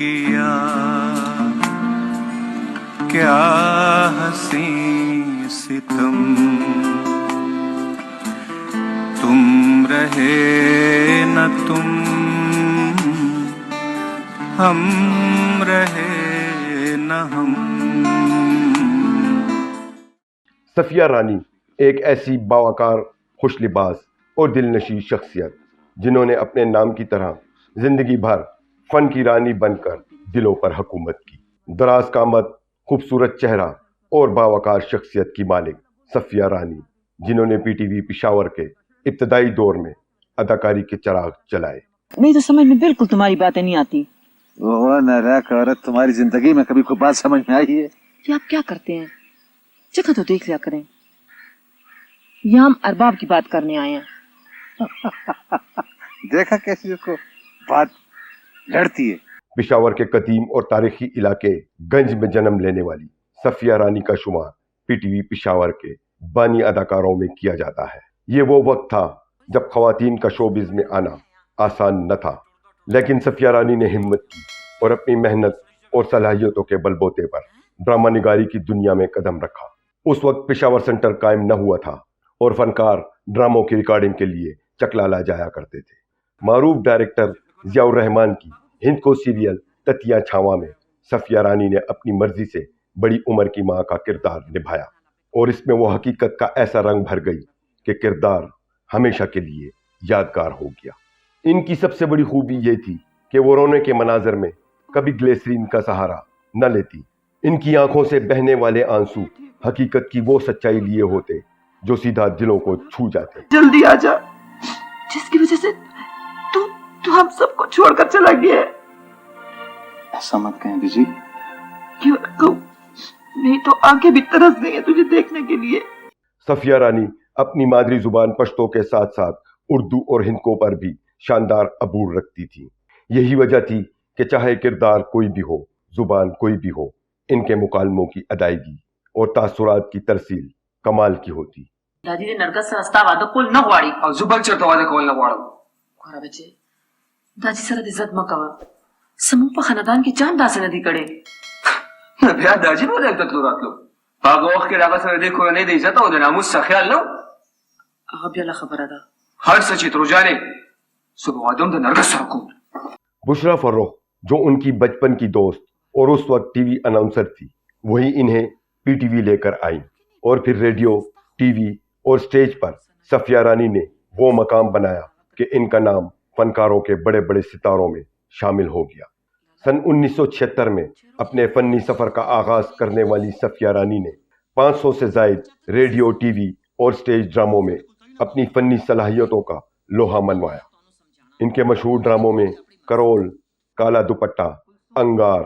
किया, क्या हंसी सितम, तुम रहे न तुम, हम रहे न हम। सफिया रानी एक ऐसी बावकार, खुश लिबास और दिलनशी शख्सियत जिन्होंने अपने नाम की तरह जिंदगी भर फन की रानी बनकर दिलों पर हुकूमत की। दराज कामत, खूबसूरत चेहरा और बावकार शख्सियत की मालिक सफिया रानी, जिन्होंने पीटीवी पेशावर के इब्तदाई दौर में अदाकारी के चिराग जलाए। नहीं तो समझ में बिल्कुल तुम्हारी बातें नहीं आती। वो नालायक औरत, तुम्हारी जिंदगी में कभी कोई बात समझ में आई है? ये आप क्या करते हैं? जगह तो देख लिया करें। यहाँ हम अरबाब की बात करने आए हैं। देखा कैसी उसको बात लड़ती है। पेशावर के कदीम और तारीखी इलाके गंज में जन्म लेने वाली सफिया रानी का शुमार पीटीवी पेशावर के बानी अदाकारों में किया जाता है। ये वो वक्त था जब खवातीन का शोबिज में आना आसान न था, लेकिन सफिया रानी ने हिम्मत की और अपनी मेहनत और सलाहियतों के बलबूते पर ड्रामा निगारी की दुनिया में कदम रखा। उस वक्त पेशावर सेंटर कायम न हुआ था और फनकार ड्रामों की रिकॉर्डिंग के लिए चकलाला जाया करते थे। मारूफ डायरेक्टर जियाउर रहमान की हिंद को सीरियल ततिया छावा में सफिया रानी ने अपनी मर्जी से बड़ी उम्र की मां का किरदार निभाया और इसमें वो हकीकत का ऐसा रंग भर गई कि किरदार हमेशा के लिए यादगार हो गया। इनकी सबसे बड़ी खूबी ये थी कि वो रोने के मनाजर में कभी ग्लिसरीन का सहारा न लेती। इनकी आंखों से बहने वाले आंसू हकीकत की वो सच्चाई लिए होते जो सीधा दिलों को छू जाते। जल्दी आ जा, जिसकी वजह से तू हम सबको छोड़कर चला गया है। ऐसा मत कहें बीजी। क्यों न कहूं, नहीं तो आंखें भी तरस गई हैं तुझे देखने के लिए। सफिया रानी अपनी मादरी जुबान पश्तो के साथ साथ उर्दू और हिंदको पर भी शानदार अबूर रखती थी। यही वजह थी कि चाहे किरदार कोई भी हो, जुबान कोई भी हो, इनके मुकालमों की अदायगी और तासुरात की तरसील कमाल की होती। दादी ने नरगस रास्ता वादो कुल न वाड़ी और जुबल चरता वादे कोल न वाड़ो। कोरा बच्चे दादी सर इज्जत मकावा समूह पर खानदान की जान दासे नदी कड़े न भैया दाजी बोले तक लो रात लो बागो वक्त के रागा सर देखो नहीं दे इज्जत और नामुस सा ख्याल लो। अब यला खबर आदा हर सची तो जाने सुबह आदम द नरगस हुकुम। बुशरा फर्रुख, जो उनकी बचपन की दोस्त और उस वक्त टीवी अनाउंसर थी, वही इन्हें पीटीवी लेकर आई और फिर रेडियो, टीवी और स्टेज पर सफिया रानी ने वो मकाम बनाया कि इनका नाम फनकारों के बड़े बड़े सितारों में शामिल हो गया। सन 1976 में अपने फनी सफ़र का आगाज करने वाली सफिया रानी ने 500 से जायद रेडियो, टीवी और स्टेज ड्रामों में अपनी फनी सलाहियतों का लोहा मनवाया। इनके मशहूर ड्रामों में करोल, काला दुपट्टा, अंगार,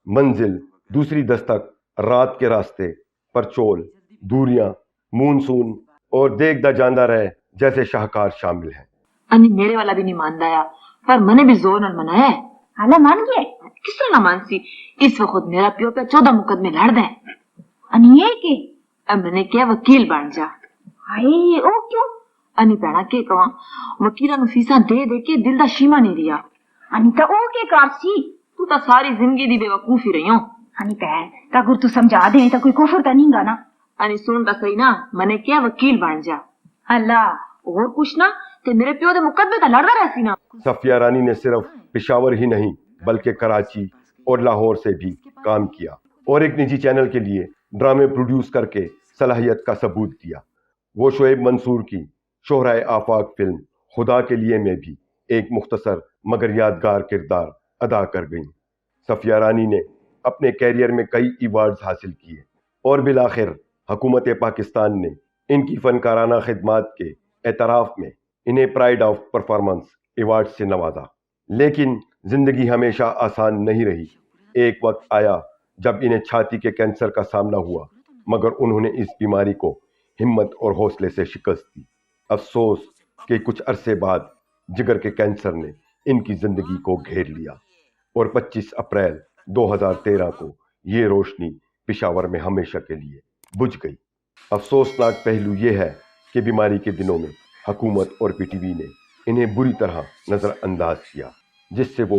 मंजिल, दूसरी दस्तक, रात के रास्ते, परचोल, दूरियां, मूनसून और देखदा जानदा रहे जैसे शाहकार शामिल हैं। अनि मेरे वाला भी नहीं मानदा या पर मने भी जोर न मनाया है। हाला मान गए किस तरह ना मानसी। इस वक्त मेरा पियो पे 14 मुकदमे लड़ दे। अनि ये के अब मैंने क्या वकील बन जा। हाय ओ क्यों? अनि भैणा के कवा वकीला नु फीसा दे दे के दिल दा शीमा नहीं रिया। अनि ता ओ के कारसी तू ता सारी जिंदगी दी बेवकूफी रही हो। अनि भैन ता गुर तू समझा दे ता कोई कुफर ता नहीं गाना। अनि सुन ता सही ना, मने क्या वकील बन जा। अल्लाह और कुछ ना ते मेरे पियो दे मुकदमे ता लड़दा रहसी ना। सफिया रानी ने सिर्फ पेशावर ही नहीं बल्कि कराची और लाहौर से भी काम किया और एक निजी चैनल के लिए ड्रामे प्रोड्यूस करके सलाहियत का सबूत दिया। वो शोएब मंसूर की शोहराए आफाक फिल्म खुदा के लिए में भी एक मुख्तसर मगर यादगार किरदार अदा कर गईं। सफिया रानी ने अपने कैरियर में कई अवार्ड्स हासिल किए और बिलाखिर हुकूमत पाकिस्तान ने इनकी फनकाराना खिदमात के एतराफ़ में इन्हें प्राइड ऑफ परफॉर्मेंस अवार्ड से नवाजा। लेकिन जिंदगी हमेशा आसान नहीं रही। एक वक्त आया जब इन्हें छाती के कैंसर का सामना हुआ, मगर उन्होंने इस बीमारी को हिम्मत और हौसले से शिकस्त दी। अफसोस कि कुछ अरसे बाद जिगर के कैंसर ने इनकी जिंदगी को घेर लिया और 25 अप्रैल 2013 को ये रोशनी पेशावर में हमेशा के लिए बुझ गई। अफसोसनाक पहलू ये है कि बीमारी के दिनों में हुकूमत और पीटीवी ने इन्हें बुरी तरह नज़रअंदाज किया, जिससे वो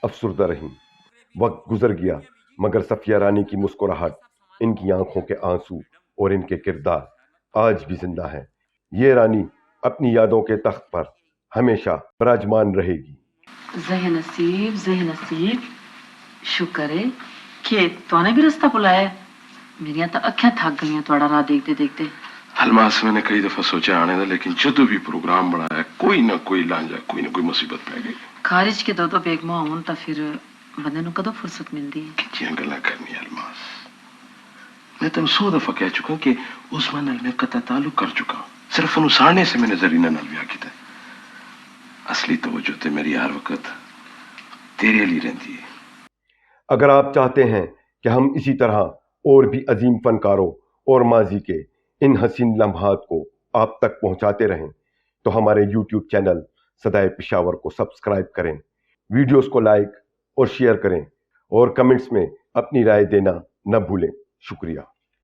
अफसुर्दा रहीं। वक्त गुजर गया मगर सफिया रानी की मुस्कुराहट, इनकी आंखों के आंसू और इनके किरदार आज भी जिंदा हैं। ये रानी अपनी यादों के तख्त पर हमेशा विराजमान रहेगी। ज़ह नसीब शुक्र है कि तूने भी रास्ता बुलाया। मेरिया तो अखियां थक गई थोड़ा राह देखते देखते। हलमास मैंने कई दफा सोचा आने का, लेकिन जदों भी प्रोग्राम बनाया कोई ना कोई लांझा, कोई ना कोई मुसीबत पै गई। खारिज के दो बेगमा होन तो फिर बंदे नूं कदों फुर्सत मिलती है। कितनी गल्लां करनी हलमास। मैं तेन 100 दफा कह चुका कि उस्मान नाल मैं कता ताल्लुक कर चुका, सिर्फ उन्हें साड़ने से मैंने जरीना नाल ब्याह किया। असली तवज्जो ते मेरी हर वक्त तेरे लिए रहती है। अगर आप चाहते हैं कि हम इसी तरह और भी अजीम फनकारों और माजी के इन हसीन लम्हात को आप तक पहुंचाते रहें तो हमारे YouTube चैनल सदाए पेशावर को सब्सक्राइब करें, वीडियोस को लाइक और शेयर करें और कमेंट्स में अपनी राय देना न भूलें। शुक्रिया।